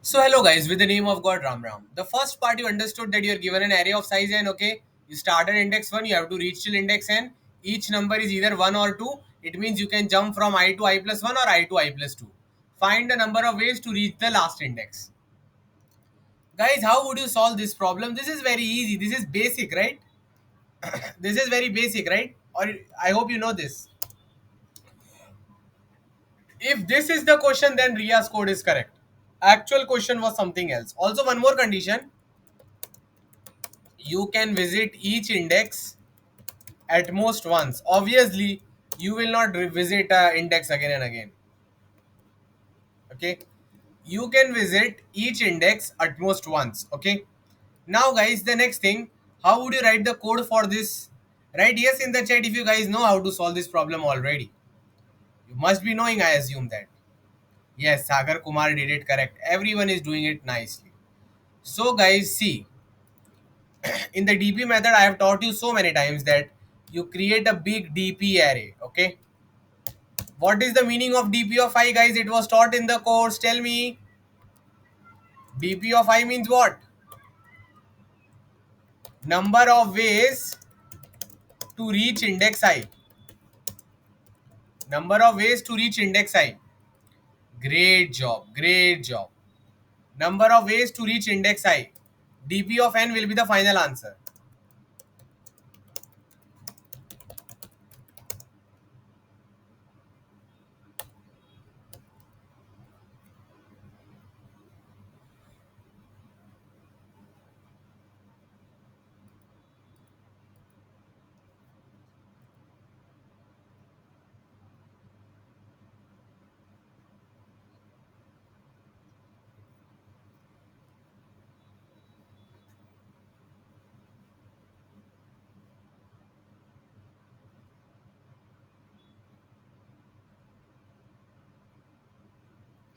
So hello guys, with the name of God Ram Ram. The first part you understood that you are given an array of size n, okay? You start at index 1, you have to reach till index n. Each number is either 1 or 2. It means you can jump from I to I plus 1 or I to I plus 2. Find the number of ways to reach the last index. Guys, how would you solve this problem? This is very easy. This is basic, right? This is very basic, right? Or I hope you know this. If this is the question, then Ria's code is correct. Actual question was something else. Also, one more condition. You can visit each index at most once. Obviously, you will not revisit index again and again. Okay, you can visit each index at most once. Okay, now guys, the next thing, how would you write the code for this? Write yes in the chat if you guys know how to solve this problem already. You must be knowing, I assume that. Yes, Sagar Kumar did it correct. Everyone is doing it nicely. So guys, see, in the DP method, I have taught you so many times that you create a big DP array. Okay, what is the meaning of DP of I, guys? It was taught in the course. Tell me. DP of I means what? Number of ways to reach index I. Number of ways to reach index I. Great job. Great job. Number of ways to reach index I. DP of n will be the final answer.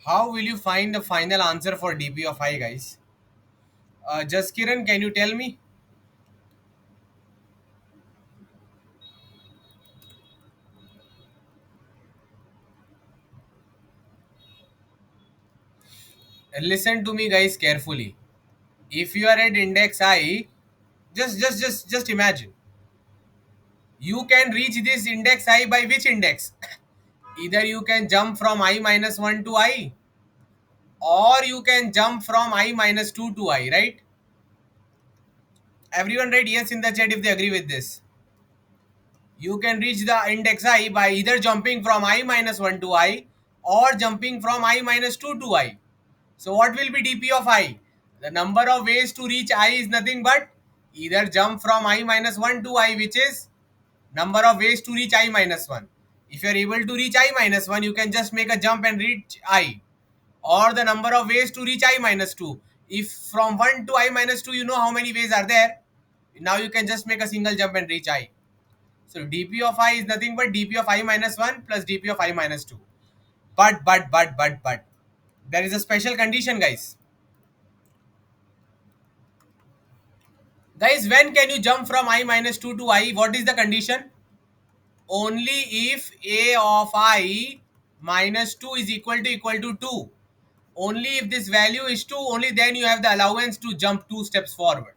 How will you find the final answer for DP of I, guys? Just Kiran, can you tell me? Listen to me, guys, carefully. If you are at index I, just imagine. You can reach this index I by which index? Either you can jump from I minus 1 to I, or you can jump from I minus 2 to I, right? Everyone write yes in the chat if they agree with this. You can reach the index I by either jumping from I minus 1 to I or jumping from I minus 2 to I. So what will be DP of I? The number of ways to reach I is nothing but either jump from I minus 1 to I, which is number of ways to reach I minus 1. If you are able to reach I minus 1, you can just make a jump and reach I. Or the number of ways to reach I minus 2. If from 1 to I minus 2, you know how many ways are there. Now you can just make a single jump and reach I. So dp of I is nothing but dp of I minus 1 plus dp of I minus 2. But, there is a special condition, guys. Guys, when can you jump from I minus 2 to I? What is the condition? Only if a of I minus 2 is equal to 2. Only if this value is 2, only then you have the allowance to jump 2 steps forward.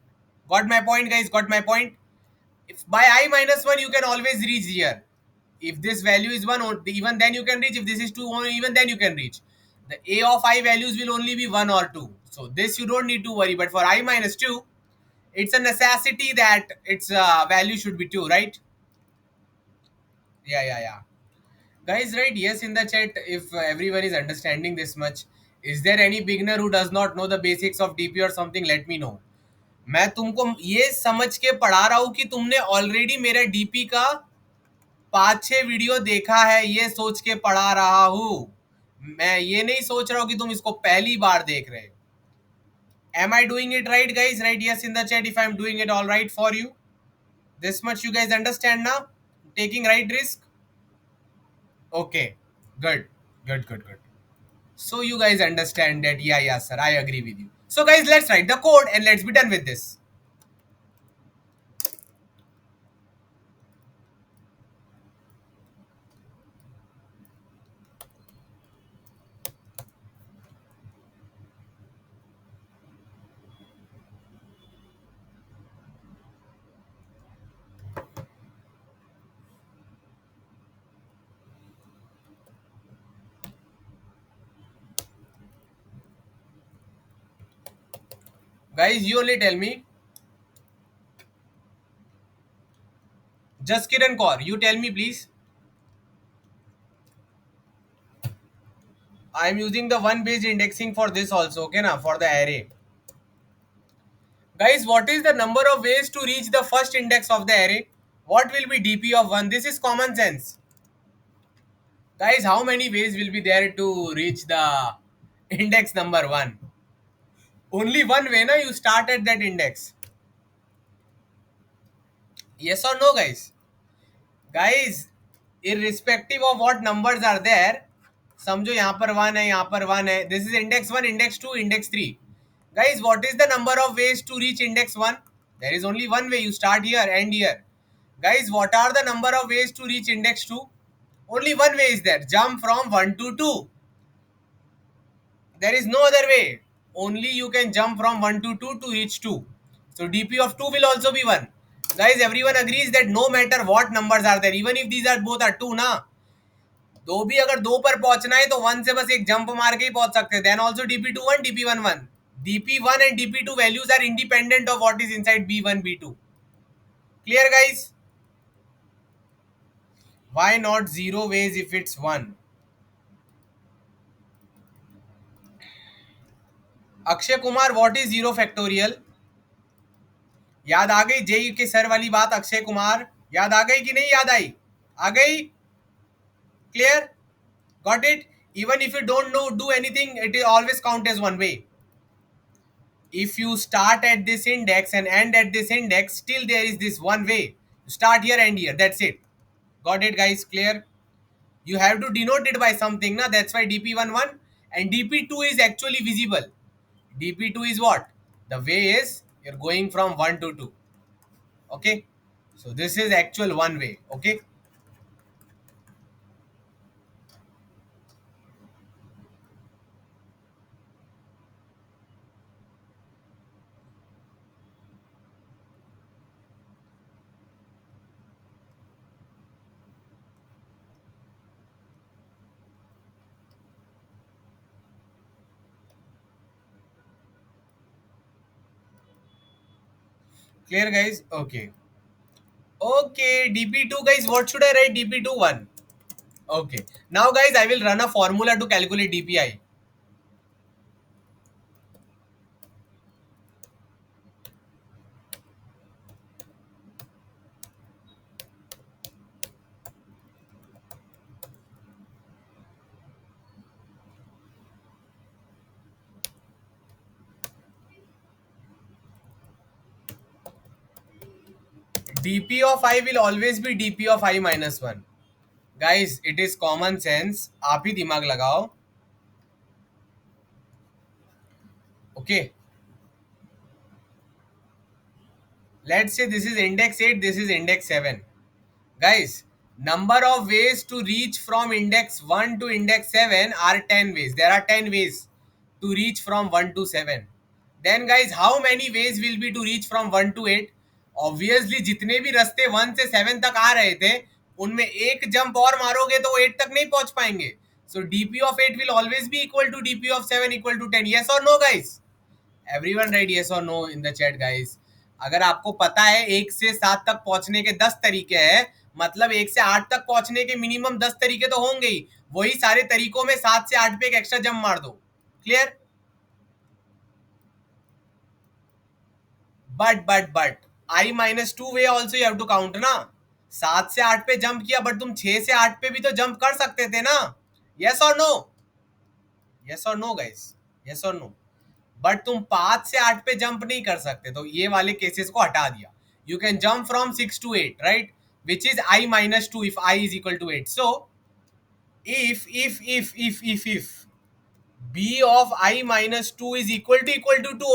Got my point, guys? Got my point? If by I minus 1, you can always reach here. If this value is 1, even then you can reach. If this is 2, even then you can reach. The a of I values will only be 1 or 2. So this you don't need to worry. But for I minus 2, it's a necessity that its value should be 2, right? Yeah. Guys, right? Yes, in the chat, if everyone is understanding this much, is there any beginner who does not know the basics of DP or something? Let me know. मैं तुमको ये समझ के पढ़ा रहा हूँ कि तुमने ऑलरेडी मेरे डीपी का 5-6 वीडियो देखा है, ये सोच के पढ़ा रहा हूँ. मैं ये नहीं सोच रहा हूँ कि तुम इसको पहली बार देख रहे हो. Am I doing it right, guys? Right? Yes, in the chat if I'm doing it all right for you. This much you guys understand now? Taking right risk? Okay. Good. Good. So you guys understand that? Yeah, sir. I agree with you. So guys, let's write the code and let's be done with this. guys, you only tell me. Just Kiran Kaur, you tell me please. I am using the one based indexing for this also, okay na, for the array. Guys, what is the number of ways to reach the first index of the array? What will be dp of 1? This is common sense. Guys, how many ways will be there to reach the index number 1? Only one way, na? You start at that index. Yes or no, guys? Guys, irrespective of what numbers are there, समझो यहाँ पर 1 है, यहाँ पर 1 है. This is index 1, index 2, index 3. Guys, what is the number of ways to reach index 1? There is only one way. You start here, end here. Guys, what are the number of ways to reach index 2? Only one way is there. Jump from 1 to 2. There is no other way. Only you can jump from 1 to 2 to reach 2. So dp of 2 will also be 1. Guys, everyone agrees that no matter what numbers are there, even if these are both are 2 ना, दो भी अगर दो पर पहुंचना है तो 1 से बस एक जंप मार के ही पहुंच सकते हैं. Then also dp21, dp11. dp1 and dp2 values are independent of what is inside b1, b2. Clear, guys? Why not 0 ways if it's 1? Akshay Kumar, what is 0 factorial? याद आ गई जेई के सर वाली बात? अक्षय कुमार, याद आ गई कि नहीं याद आई? आ गई? Clear? Got it? Even if you don't know, do anything, it will always count as one way. If you start at this index and end at this index, still there is this one way. Start here and here, that's it. Got it, guys? Clear? You have to denote it by something, na? That's why dp11 and dp2 is actually visible. dp2 is what? The way is you're going from 1 to 2. Okay, so this is actual one way. Okay, clear, guys? Okay, okay, dp2, guys, what should I write? dp2 1. Okay, now guys, I will run a formula to calculate dpi. dp of I will always be dp of I minus 1. Guys, it is common sense. आप ही दिमाग लगाओ. Okay, let's say this is index 8, this is index 7. Guys, number of ways to reach from index 1 to index 7 are 10 ways. There are 10 ways to reach from 1 to 7. Then guys, how many ways will be to reach from 1 to 8? Obviously, जितने भी रास्ते 1 से 7 तक आ रहे थे, उनमें एक jump और मारोगे तो 8 तक नहीं पहुंच पाएंगे. So dp of 8 will always be equal to dp of 7 equal to 10. Yes or no, guys? Everyone write yes or no in the chat, guys. अगर आपको पता है 1 से 7 तक पहुंचने के 10 तरीके हैं, मतलब 1 से 8 तक पहुंचने के मिनिमम 10 तरीके तो होंगे ही. वही सारे तरीकों में 7 से 8 पे एक एक्स्ट्रा जंप मार दो. Clear? But I minus 2 we also you have to count ना. 7 से 8 पे जंप किया, बट तुम 6 से 8 पे भी तो जंप कर सकते थे ना. यस और नो? यस और नो, गाइस? यस और नो? बट तुम 5 से 8 पे जंप नहीं कर सकते, तो ये वाले केसेस को हटा दिया. You can jump from 6 to 8, right? Which is I minus 2 if I is equal to 8. So if b of I minus 2 is equal to 2,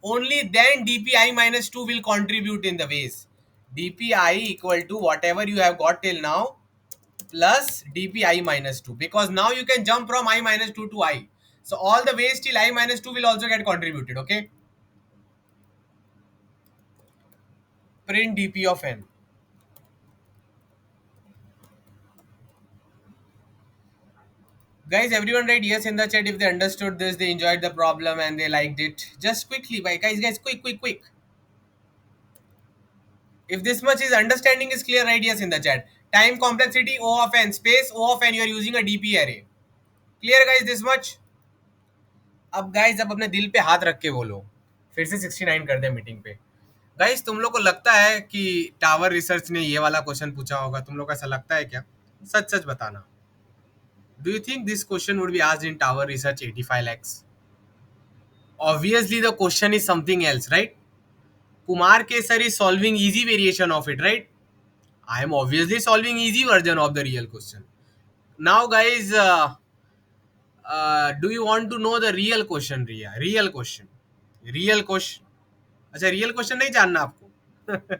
only then dp I minus 2 will contribute in the ways. dp I equal to whatever you have got till now plus dp I minus 2, because now you can jump from I minus 2 to I. So all the ways till I minus 2 will also get contributed. Okay, print dp of n. Guys, everyone write yes in the chat if they understood this, they enjoyed the problem and they liked it. Just quickly, bye. Guys, quick. If this much is understanding is clear, write yes in the chat. Time complexity O of n, space O of n, you are using a DP array. Clear guys this much? अब guys अब अपने दिल पे हाथ रख के बोलो, फिर से 69 कर दे मीटिंग पे. गाइस तुम लोग को लगता है कि टावर रिसर्च ने ये वाला क्वेश्चन पूछा होगा? तुम लोग को ऐसा लगता है क्या? सच सच बताना. Do you think this question would be asked in tower research 85 lakhs? Obviously the question is something else, right? Kumar Kesar is solving easy variation of it, right? I am obviously solving easy version of the real question. Now guys, do you want to know the real question? Real question. अच्छा, real question नहीं जानना आपको?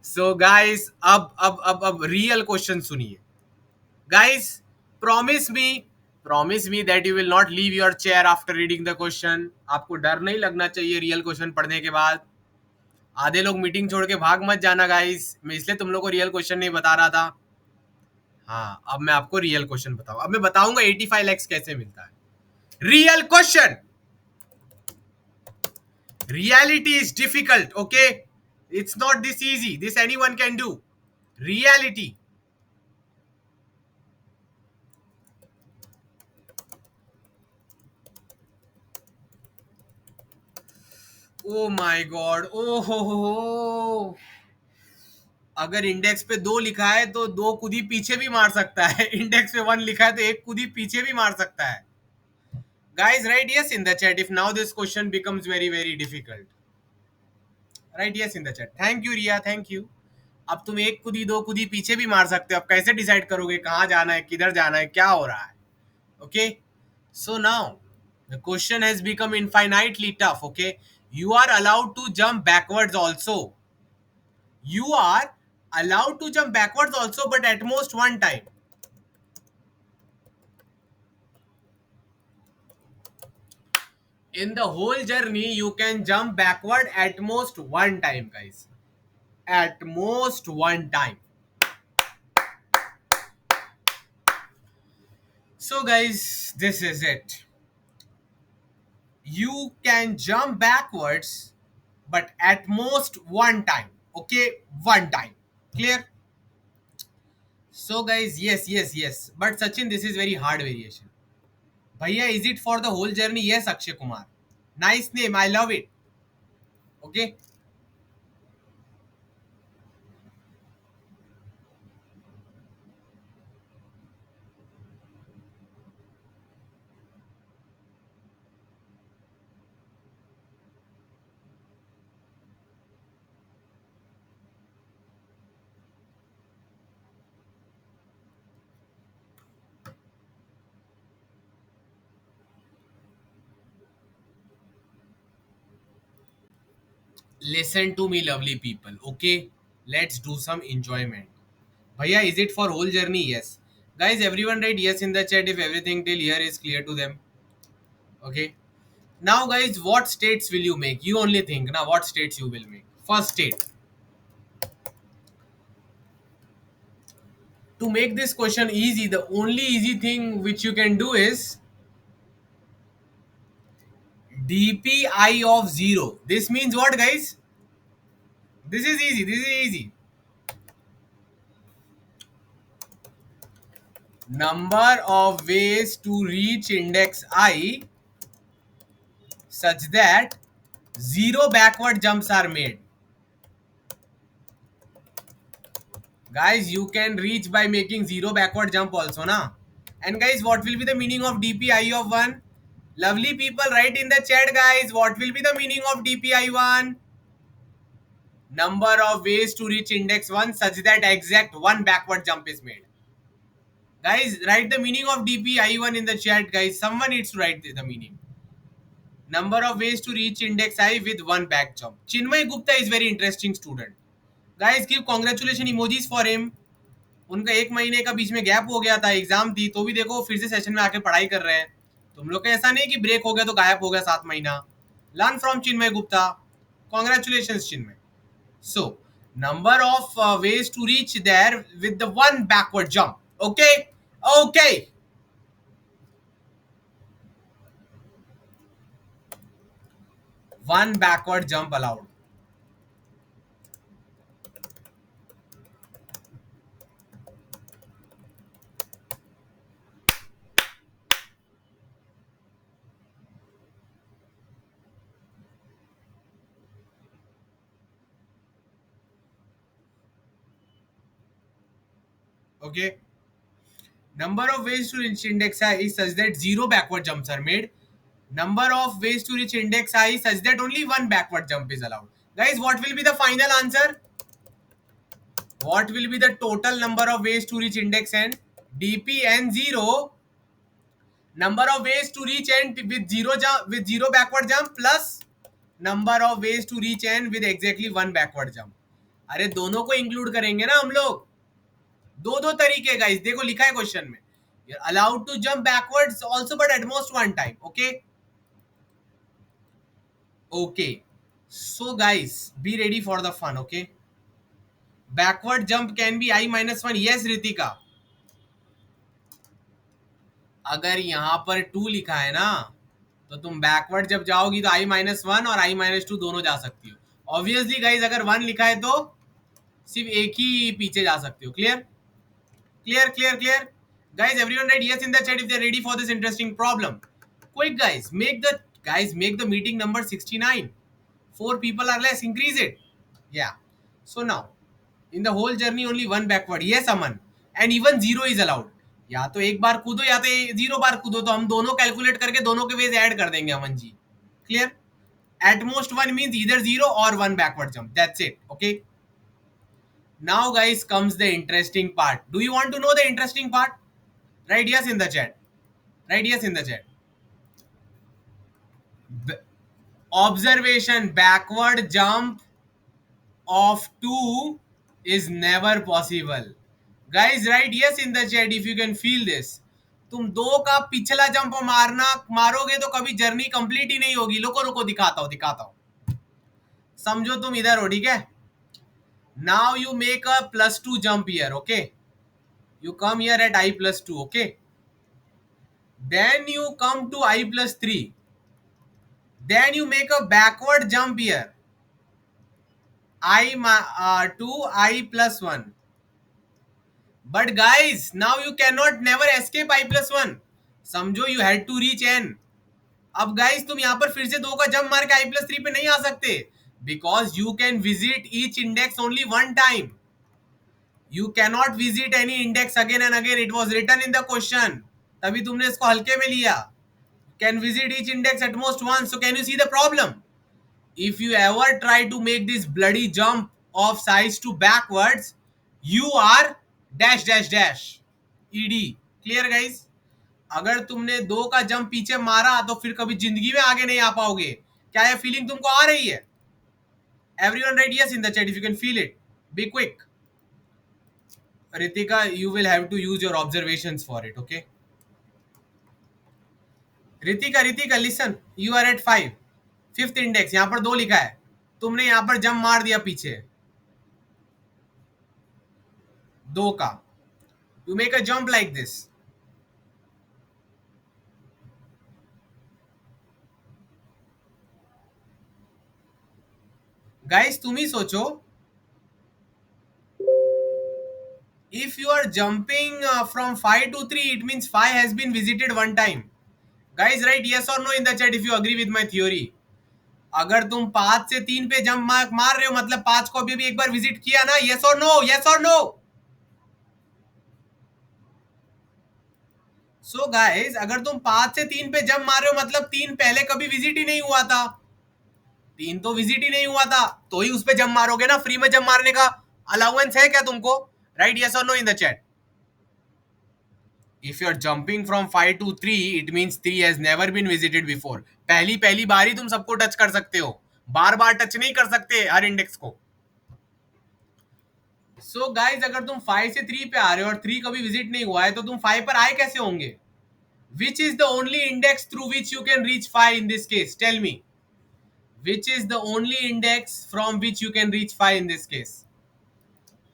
So guys, अब real question सुनिए. Guys, promise me promise me that you will not leave your chair after reading the question. आपको डर नहीं लगना चाहिए रियल क्वेश्चन पढ़ने के बाद. आधे लोग मीटिंग छोड़ के भाग मत जाना गाइस. मैं इसलिए तुम लोग को रियल क्वेश्चन नहीं बता रहा था. हाँ, अब मैं आपको रियल क्वेश्चन बताऊं. अब मैं बताऊंगा 85 lakhs कैसे मिलता है. Real question. Reality is difficult, okay? It's not this easy. This anyone can do. Reality. Oh my god. Oh हो. अगर इंडेक्स पे 2 लिखा है तो 2 कुदी पीछे भी मार सकता है. इंडेक्स पे 1 लिखा है तो 1 कुदी पीछे भी मार सकता है. Guys, write yes in the chat if now this question becomes very difficult. Write yes in the chat. Thank you Riya, thank you. अब तुम 1 कुदी 2 कुदी पीछे भी मार सकते हो. अब कैसे डिसाइड करोगे कहाँ जाना है, किधर जाना है, क्या हो रहा है? Okay, so now the question has become infinitely tough. Okay, you are allowed to jump backwards also. You are allowed to jump backwards also, but at most one time. In the whole journey, you can jump backward at most one time, guys. At most one time. So, guys, this is it. You can jump backwards, but at most one time. Okay, one time. Clear? So guys, yes. But Sachin, this is very hard variation. Bhaiya, is it for the whole journey? Yes, Akshay Kumar. Nice name. I love it. Okay. Listen to me, lovely people. Okay. Let's do some enjoyment. Bhaiya, is it for whole journey? Yes. Guys, everyone write yes in the chat if everything till here is clear to them. Okay. Now, guys, what states will you make? You only think. Now, what states you will make? First state. To make this question easy, the only easy thing which you can do is dpi of 0. This means what, guys? This is easy. Number of ways to reach index I such that 0 backward jumps are made. Guys, you can reach by making 0 backward jump also, na? And guys, what will be the meaning of dpi of 1? Lovely people, write in the chat, guys. What will be the meaning of dpi 1? Number of ways to reach index 1 such that exact 1 backward jump is made. Guys, write the meaning of dpi1 in the chat, guys. Someone needs to write the meaning. Number of ways to reach index I with 1 back jump. Chinmay Gupta is very interesting student. Guys, give congratulation emojis for him. उनका 1 महीने का बीच में gap हो गया था, exam थी, तो भी देखो फिर से सेशन में आके पढ़ाई कर रहे हैं. तुम लोग का ऐसा नहीं कि ब्रेक हो गया तो गायब हो गया 7 महीना. Learn from Chinmay Gupta. Congratulation Chinmay. So, number of ways to reach there with the 1 backward jump. Okay. one backward jump allowed. Okay. Number of ways to reach index I is such that zero backward jumps are made. Number of ways to reach index I is such that only one backward jump is allowed. Guys, what will be the final answer? What will be the total number of ways to reach index n? dp n 0, number of ways to reach n with zero backward jump plus number of ways to reach n with exactly one backward jump. अरे दोनों को include करेंगे ना हम लोग. दो दो तरीके गाइस, देखो लिखा है क्वेश्चन में. You're allowed to jump backwards also, but at most one time. Okay. Okay. So guys, be ready for the fun. Okay. Backward jump can be I minus one. Yes, Ritika. अगर यहाँ पर 2 लिखा है ना, तो तुम backward जब जाओगी तो I माइनस वन और I माइनस टू दोनों जा सकती हो. ऑब्वियसली गाइज अगर 1 लिखा है तो सिर्फ एक ही पीछे जा सकते हो. Clear clear clear clear guys, everyone write yes in the chat if they're ready for this interesting problem. Quick guys, make the meeting number 69. 4 people are less, increase it. Yeah. So now in the whole journey only one backward. Yes Aman, and even zero is allowed. या तो एक बार कूदो या तो 0 बार कूदो, तो हम दोनों कैलकुलेट करके दोनों के वेज ऐड कर देंगे Aman ji. Clear. At most one means either 0 or one backward jump. That's it. Okay. Now guys comes the interesting part. Do you want to know the interesting part? Write yes in the chat. Write yes in the chat. Observation: backward jump of 2 is never possible. Guys, write yes in the chat if you can feel this. तुम 2 का पिछला jump मारोगे तो कभी journey complete ही नहीं होगी. रुको रुको दिखाता हूं. समझो तुम इधर हो, ठीक है. Now you make a +2 jump here. Okay, you come here at I plus 2. Okay, then you come to I plus 3. Then you make a backward jump here, to I plus 1. But guys, now you cannot never escape I plus 1. समझो you had to reach n. अब guys तुम यहाँ पर फिर से 2 का jump मार के I plus 3 पे नहीं आ सकते, because you can visit each index only one time. You cannot visit any index again and again. It was written in the question. तभी तुमने इसको हल्के में लिया. Can visit each index at most once. So can you see the problem? If you ever try to make this bloody jump of size to backwards, you are dash dash dash ed. Clear guys? अगर तुमने 2 का jump पीछे मारा तो फिर कभी जिंदगी में आगे नहीं आ पाओगे. क्या ये फीलिंग तुमको आ रही है? Everyone write yes in the chat if you can feel it. Be quick. Ritika, you will have to use your observations for it. Okay. Ritika, listen. You are at 5. 5th index, यहां पर 2 लिखा है. तुमने यहां पर jump मार दिया पीछे 2 का. You make a jump like this. Guys, तुम ही सोचो. If you are jumping from 5 to 3, it means 5 has been visited one time. Guys, write yes or no in the chat if you agree with my theory. अगर तुम 5 से 3 पे jump मार रहे हो मतलब 5 को अभी भी एक बार विजिट किया ना. yes or no? yes or no? So guys, अगर तुम 5 से 3 पे जंप मार रहे हो मतलब 3 पहले कभी विजिट ही नहीं हुआ था. 3 तो विजिट ही नहीं हुआ था, तो ही उस पे जंप मारोगे ना. फ्री में जंप मारने का अलाउंस है क्या तुमको? Right yes or no in the chat. If you are jumping from 5 to 3, it means 3 has never been visited before. पहली बार ही तुम सबको टच कर सकते हो, बार बार टच नहीं कर सकते हर इंडेक्स को. So guys, अगर तुम 5 से 3 पे आ रहे हो और 3 कभी विजिट नहीं हुआ है तो तुम 5 पर आए कैसे होंगे? Which is the only index through which you can reach 5 in this case? Tell me. Which is the only index from which you can reach 5 in this case?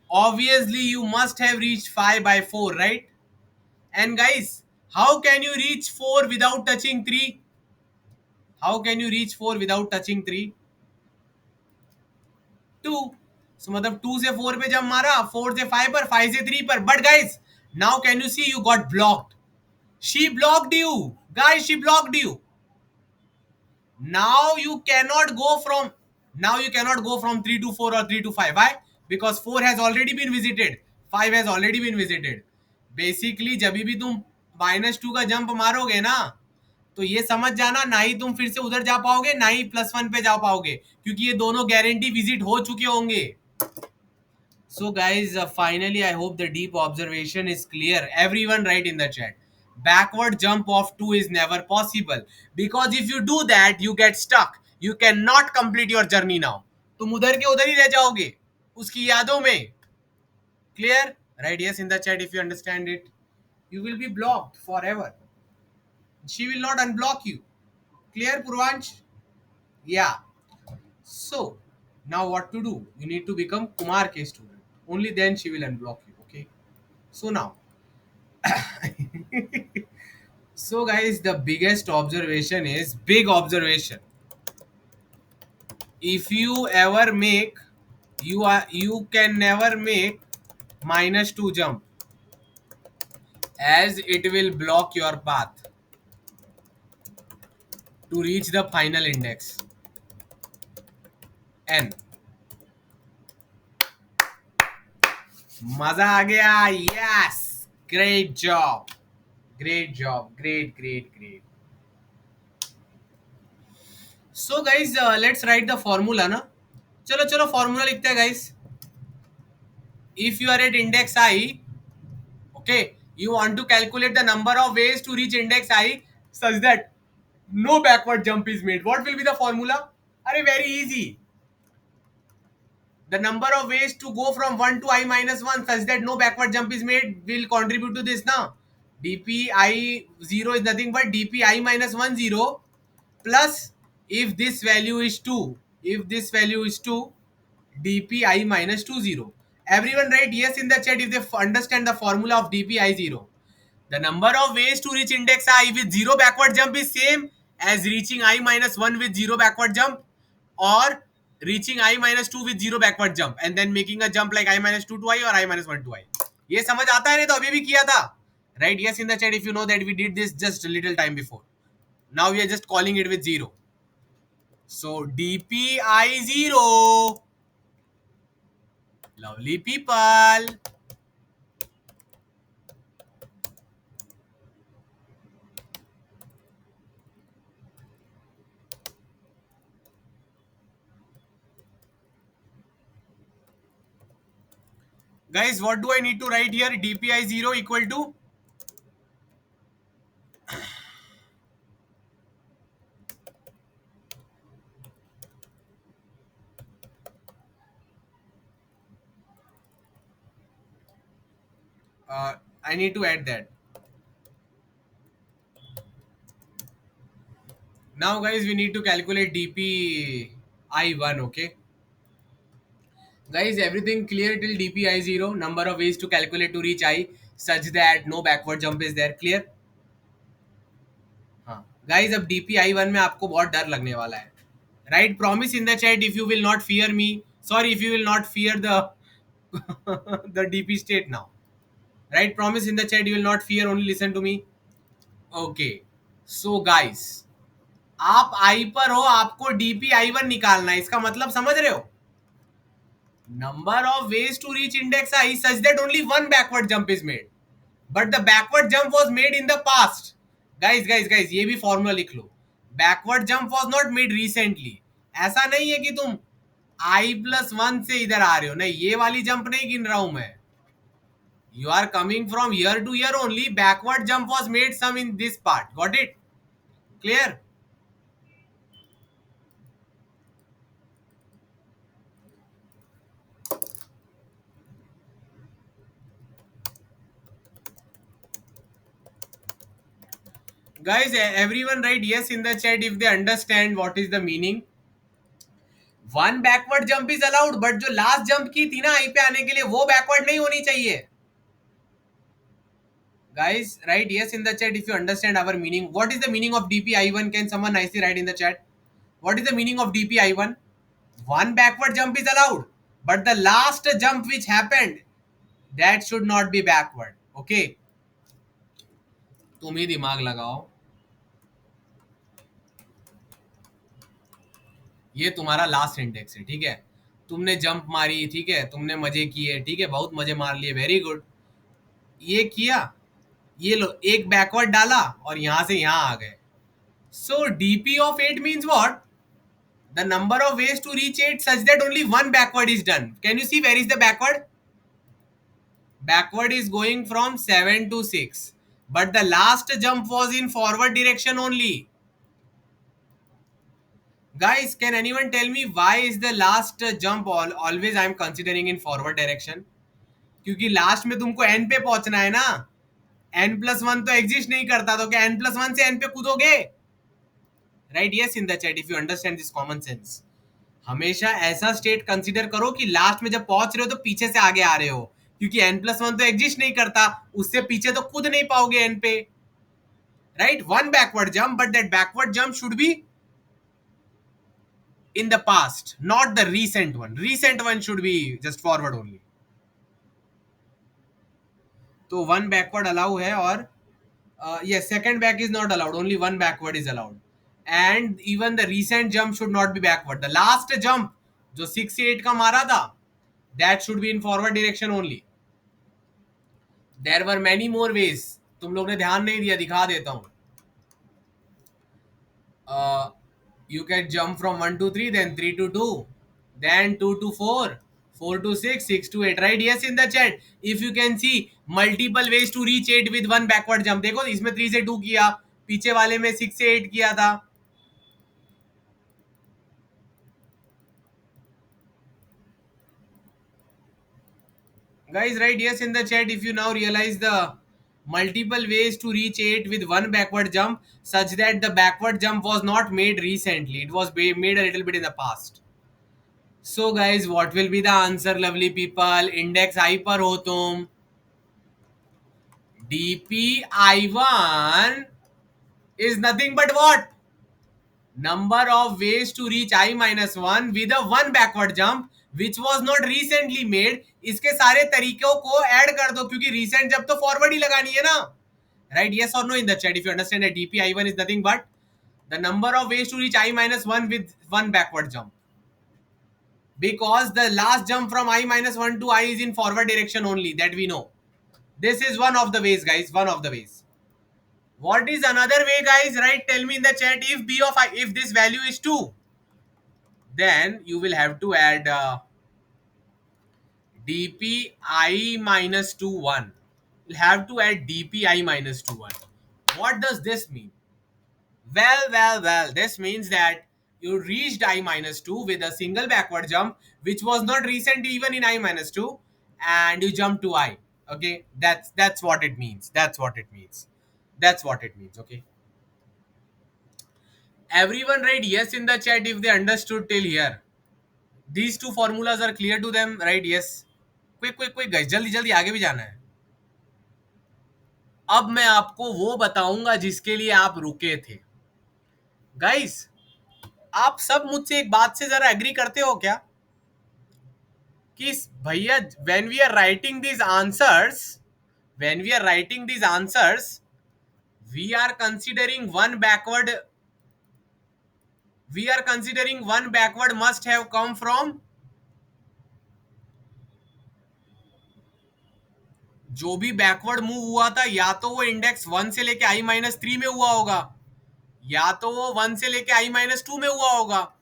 Obviously, you must have reached 5 by 4, right? And guys, how can you reach 4 without touching 3? How can you reach 4 without touching 3? 2. So मतलब 2 से 4 पे जब मारा, 4 से 5 पर, 5 से 3 पर. But guys, now can you see you got blocked? She blocked you. Guys, she blocked you. Now you cannot go from now you cannot go from 3 to 4 or 3 to 5. Why? Because 4 has already been visited. 5 has already been visited. Basically जब भी तुम -2 का jump मारोगे ना, तो ये समझ जाना, ना ही तुम फिर से उधर जा पाओगे, ना ही +1 पे जा पाओगे, क्योंकि ये दोनों गारंटी विजिट हो चुके होंगे. So guys, finally I hope the deep observation is clear. Everyone write in the chat. Backward jump of 2 is never possible. Because if you do that, you get stuck. You cannot complete your journey now. तुम उधर के उधर ही रह जाओगे उसकी यादों में. Clear? Write yes in the chat if you understand it. You will be blocked forever. She will not unblock you. Clear, Purvansh? Yeah. So, now what to do? You need to become Kumar K student. Only then she will unblock you. Okay. So now, so guys, the biggest observation is big observation. If you ever make, you can never make -2 jump, as it will block your path to reach the final index n. मजा आ गया. Yes, great job, great job, great. So guys, let's write the formula ना. चलो formula लिखते हैं guys. If you are at index I, okay, you want to calculate the number of ways to reach index I such that no backward jump is made. What will be the formula? Are very easy. The number of ways to go from 1 to I minus 1 such that no backward jump is made will contribute to this now. dp I 0 is nothing but dp I minus 1 0 plus, if this value is 2, dp I minus 2 0. Everyone write yes in the chat if they understand the formula of dp I 0. The number of ways to reach index I with 0 backward jump is same as reaching I minus 1 with 0 backward jump, or reaching I minus 2 with 0 backward jump and then making a jump like I minus 2 to I or I minus 1 to I. ये समझ आता है नहीं तो अभी भी किया था. Write yes in the chat if you know that we did this just a little time before. Now we are just calling it with 0. So dp I 0. Lovely people. Guys, what do I need to write here? dp I 0 equal to I need to add that. Now guys, we need to calculate dp I1, okay? Guys, everything clear till dp I0? Number of ways to calculate to reach I such that no backward jump is there. Clear? हाँ. Guys, अब dp I1 में आपको बहुत डर लगने वाला है. Write promise in the chat if you will not fear me. Sorry, if you will not fear the the dp state now. Write promise in the chat you will not fear, only listen to me. Okay. So guys, आप I पर हो, आपको dp I1 निकालना है. इसका मतलब समझ रहे हो? Number of ways to reach index I such that only one backward jump is made, but the backward jump was made in the past. Guys, ये भी formula लिख लो. Backward jump was not made recently. ऐसा नहीं है कि तुम I+1 से इधर आ रहे हो. नहीं, ये वाली जंप नहीं गिन रहा हूं मैं. You are coming from here to here only. Backward jump was made some in this part. Got it? Clear? Guys, everyone write yes in the chat if they understand what is the meaning. One backward jump is allowed, but जो last jump की थी ना आई पे आने के लिए, वो backward नहीं होनी चाहिए. Guys, write yes in the chat if you understand our meaning. What is the meaning of DPI1? Can someone nicely write in the chat? What is the meaning of DPI1? One backward jump is allowed, but the last jump which happened, that should not be backward. Okay, तुम ही दिमाग लगाओ. ये तुम्हारा last index है, ठीक है. तुमने jump मारी, ठीक है, तुमने मजे किए, ठीक है, बहुत मजे मार लिए, वेरी गुड. ये किया, ये लो एक बैकवर्ड डाला और यहां से यहां आ गए. So DP of 8 means what? The number of ways to reach 8 such that only one backward is done. Can you see where is the backward? Backward is going from 7 to 6. But the last jump was in forward direction only. Guys, can anyone tell me why is the last jump always I am considering in forward direction? क्योंकि last में तुमको n पे पहुंचना है ना. n+1 तो exist नहीं करता, तो क्या n+1 से n पे कूदोगे? Right yes in the chat if you understand this common sense. हमेशा ऐसा स्टेट कंसीडर करो कि लास्ट में जब पहुंच रहे हो तो पीछे से आगे आ रहे हो, क्योंकि n+1 तो एग्जिस्ट नहीं करता, उससे पीछे तो कूद नहीं पाओगे n पे. Right, one backward jump, but that backward jump should be in the past, not the recent one. Recent one should be just forward only. तो वन बैकवर्ड अलाउ है, और yes, second back is not allowed, only one backward is allowed. And even the recent jump should not be backward. The last jump जो 6 से 8 का मारा था, that should be in forward direction only. There were many more ways. तुम लोग ने ध्यान नहीं दिया, दिखा देता हूं. You can jump from 1 to 3, then 3 to 2, then 2 to 4, 4 to 6, 6 to 8. Right? Yes in the chat. If you can see multiple ways to reach 8 with one backward jump. देखो इसमें 3 से 2 किया, पीछे वाले में 6 से 8 किया था. Guys, write yes in the chat if you now realize the multiple ways to reach 8 with one backward jump, such that the backward jump was not made recently. It was made a little bit in the past. So guys, what will be the answer, lovely people? Index I पर हो तुम. DPI1 is nothing but what? Number of ways to reach I-1 with a one backward jump which was not recently made. इसके सारे तरीकों को add कर दो, क्योंकि recent जब तो फॉरवर्ड ही लगानी है ना. Right? Yes or no in the chat if you understand that DPI1 is nothing but the number of ways to reach I-1 with one backward jump. Because the last jump from I-1 to I is in forward direction only, that we know. This is one of the ways, guys, one of the ways. What is another way, guys? Right, tell me in the chat. If b of I, if this value is 2, then you will have to add dpi minus 2 1. You'll have to add dpi minus 2 1. What does this mean? Well, this means that you reached I minus 2 with a single backward jump, which was not recent even in I minus 2, and you jump to I. Okay, that's what it means. That's what it means. That's what it means. Okay. Everyone write yes in the chat if they understood till here. These two formulas are clear to them, right? Yes. Quick guys, जल्दी जल्दी आगे भी जाना है. अब मैं आपको वो बताऊंगा जिसके लिए आप रुके थे. गाइस, आप सब मुझसे एक बात से जरा एग्री करते हो क्या कि भैया when we are writing these answers we are considering one backward must have come from, जो भी बैकवर्ड मूव हुआ था या तो वो इंडेक्स 1 से लेके I-3 में हुआ होगा, या तो वो 1 से लेके I-2 में हुआ होगा.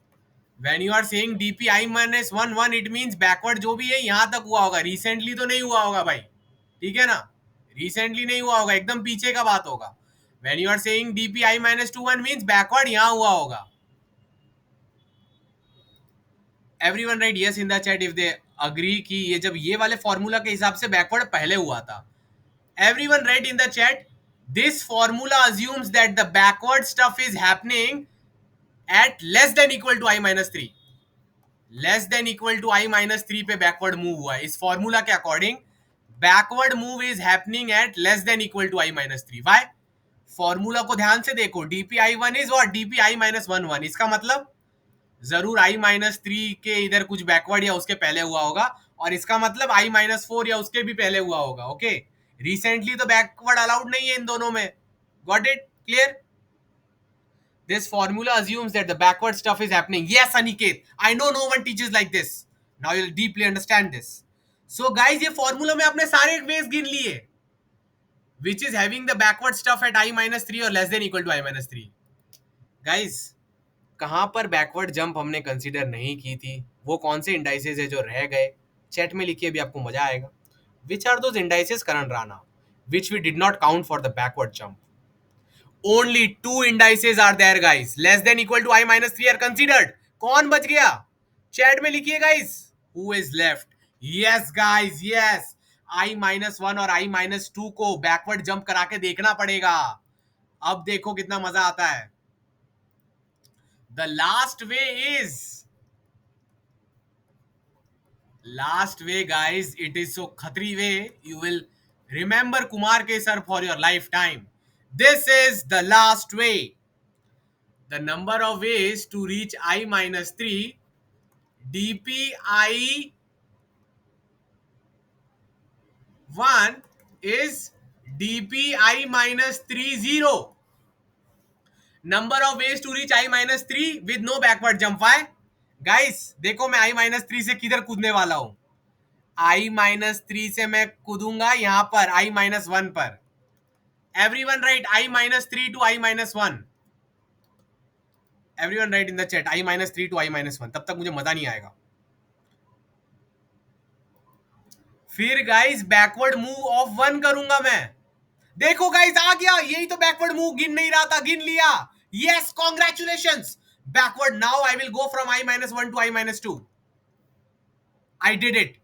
When you are saying dpi-1 1, it means backward जो भी है यहां तक हुआ होगा. रिसेंटली तो नहीं हुआ होगा भाई, ठीक है ना. रिसेंटली नहीं हुआ होगा, एकदम पीछे का बात होगा. When you are saying dpi-2 1 means backward यहां हुआ होगा. Everyone write yes in the chat if they agree कि ये जब ये वाले फॉर्मूला के हिसाब से बैकवर्ड पहले हुआ था. Everyone write in the chat, this formula assumes that the backward stuff is happening at less than equal to I-3. Less than equal to I-3 पे बैकवर्ड मूव हुआ है. इस फॉर्मूला के according backward move is happening at less than equal to I minus three. Why? Formula को ध्यान से देखो. DPI one is what? DPI minus one one. इसका मतलब जरूर आई माइनस थ्री के इधर कुछ बैकवर्ड या उसके पहले हुआ होगा, और इसका मतलब आई माइनस फोर या उसके भी पहले हुआ होगा. ओके, रिसेंटली तो बैकवर्ड अलाउड नहीं है इन दोनों में. Got it? Clear? This formula assumes that the backward stuff is happening. Yes, Aniket, I know no one teaches like this. Now you'll deeply understand this. So guys, ये formula में आपने सारे ways गिन लिए, which is having the backward stuff at I minus 3 or less than equal to I minus 3. Guys, कहाँ पर backward jump हमने consider नहीं की थी, वो कौन से इंडाइसेस है जो रह गए, चैट में लिखिए, भी आपको मजा आएगा. Which are those indices, Karan Rana, which we did not count for the backward jump. Only two indices are there, guys. Less than equal to I minus 3 are considered. कौन बच गया? चैट में लिखिए guys. Who is left? Yes guys, yes. I minus 1 और I minus 2 को backward jump करा के देखना पड़ेगा. अब देखो कितना मजा आता है. The last way guys, it is so khatri way. You will remember Kumar K sir for your lifetime. This is the last way. The number of ways to reach I minus 3, dpi 1 is dpi minus 3 0. Number of ways to reach I minus 3 with no backward jump. Why? Guys, देखो मैं I minus 3 से किधर कूदने वाला हूं. I minus 3 से मैं कूदूंगा यहां पर I minus 1 पर. Everyone write I minus 3 to I minus 1. Everyone write in the chat I minus 3 to I minus 1. तब तक मुझे मजा नहीं आएगा. फिर गाइस बैकवर्ड मूव ऑफ 1 करूंगा मैं. देखो गाइस आ गया, यही तो बैकवर्ड मूव गिन नहीं रहा था, गिन लिया. Yes, congratulations. Backward. Now I will go from I minus 1 to I minus 2. I did it.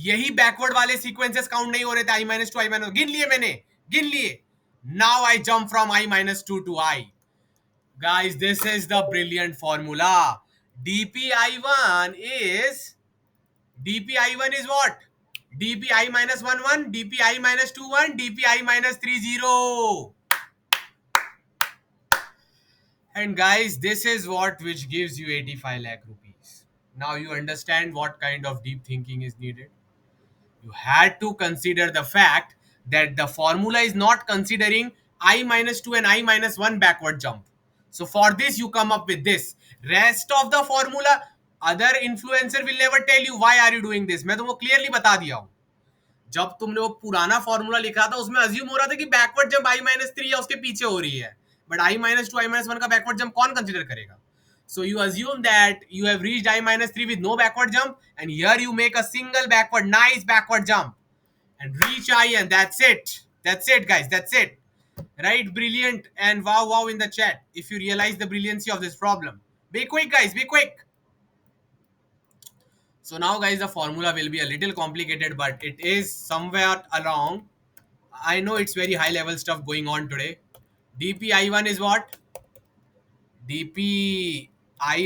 यही बैकवर्ड वाले सीक्वेंसेस काउंट नहीं हो रहे थे. I minus 2 I minus 1 गिन लिए मैंने, गिन लिए. Now I jump from I minus 2 to I. Guys, this is the brilliant formula. dpi1 is what? dpi minus 1 1, dpi minus 2 1, dpi minus 3 0. And guys, this is what which gives you 85 lakh rupees. Now you understand what kind of deep thinking is needed. You had to consider the fact that the formula is not considering I minus 2 and I minus 1 backward jump. So for this you come up with this. Rest of the formula, other influencer will never tell you why are you doing this. मैं तुमको clearly बता दिया हूं. जब तुमने वो पुराना formula लिखा था उसमें अज्यूम हो रहा था कि बैकवर्ड जंप I minus 3 या उसके पीछे हो रही है, but I minus 2 I minus 1 का बैकवर्ड जंप कौन कंसीडर करेगा. So you assume that you have reached I minus 3 with no backward jump, and here you make a single backward, nice backward jump and reach I, and that's it. That's it guys, that's it. Right? Brilliant and wow in the chat if you realize the brilliancy of this problem. Be quick guys, be quick. So now guys, the formula will be a little complicated, but it is somewhere along. I know it's very high level stuff going on today. dpi1 is what? dpi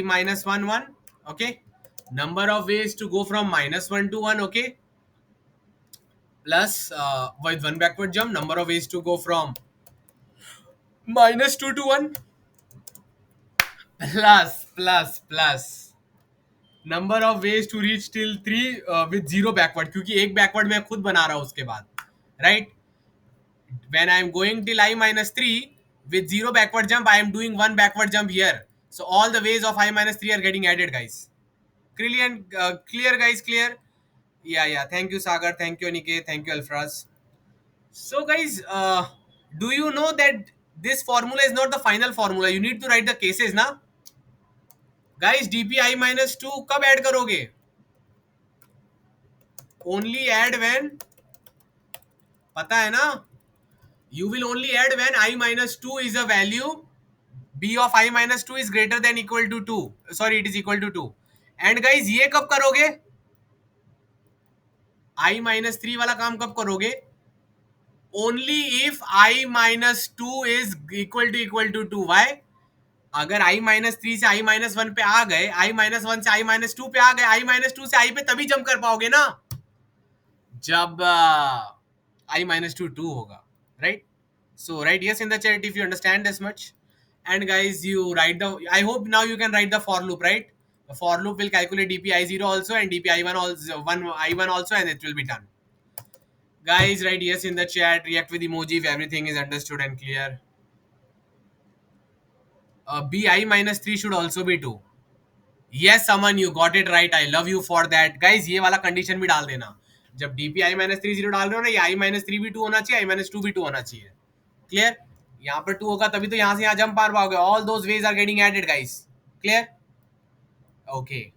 minus 1 1. Okay, number of ways to go from minus 1 to 1. Okay, plus with one backward jump, number of ways to go from minus 2 to 1, plus number of ways to reach till 3 with 0 backward, क्योंकि एक backward मैं खुद बना रहा हूं उसके बाद. Right? When I am going till I minus 3 with 0 backward jump, I am doing one backward jump here. So all the ways of I minus 3 are getting added guys. Clear guys, clear? Yeah. Thank you Sagar, thank you Niket, thank you Alfraz. So guys, do you know that this formula is not the final formula? You need to write the cases ना. Guys, dpi minus 2 कब add करोगे? Only add when, पता है ना? You will only add when I minus 2 is a value, b of I minus 2 is greater than equal to 2. Sorry, it is equal to 2. And guys, ये कब करोगे? I minus 3 वाला काम कब करोगे? Only if I minus 2 is equal to 2. Why? अगर I minus 3 से I minus 1 पे आ गए, I minus 1 से I minus 2 पे आ गए, I minus 2 से I पे तभी जंप कर पाओगे ना. जब I minus 2 होगा, right? So write yes in the chat if you understand this much. And guys, you write the, I hope now you can write the for loop, right? The for loop will calculate dpi0 also and dpi1 also, one I1 also, and it will be done. Guys, write yes in the chat, react with emoji if everything is understood and clear. Bi minus 3 should also be 2. Yes, Aman, you got it right. I love you for that. Guys, ये वाला condition भी डाल देना. जब DP I minus 3 0 डाल रहे हो ना, ये I minus 3 भी 2 होना चाहिए, I minus 2 भी 2 होना चाहिए. Clear? यहाँ पर 2 होगा तभी तो यहाँ से यहाँ जंप मार पाओगे. All those ways are getting added, guys. Clear? Okay.